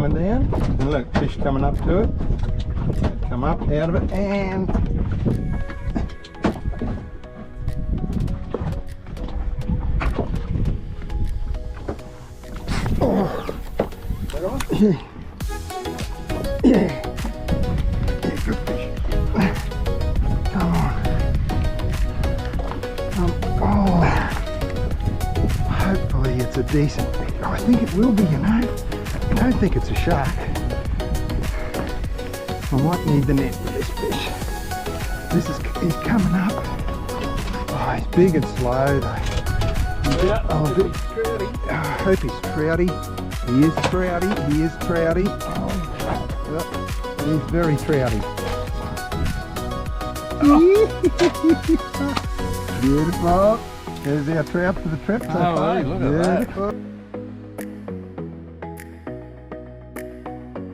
coming down, and look, fish coming up to it. Come up out of it, and yeah. Yeah, good fish. Come on. Oh, hopefully it's a decent fish. Oh, I think it will be, you know. I don't think it's a shark. I might need the net for this fish. He's coming up. Oh, he's big and slow though. I hope he's trouty. He is trouty. He is trouty. Oh, he's very trouty. Beautiful. There's our trout for the trip so far. Look at that.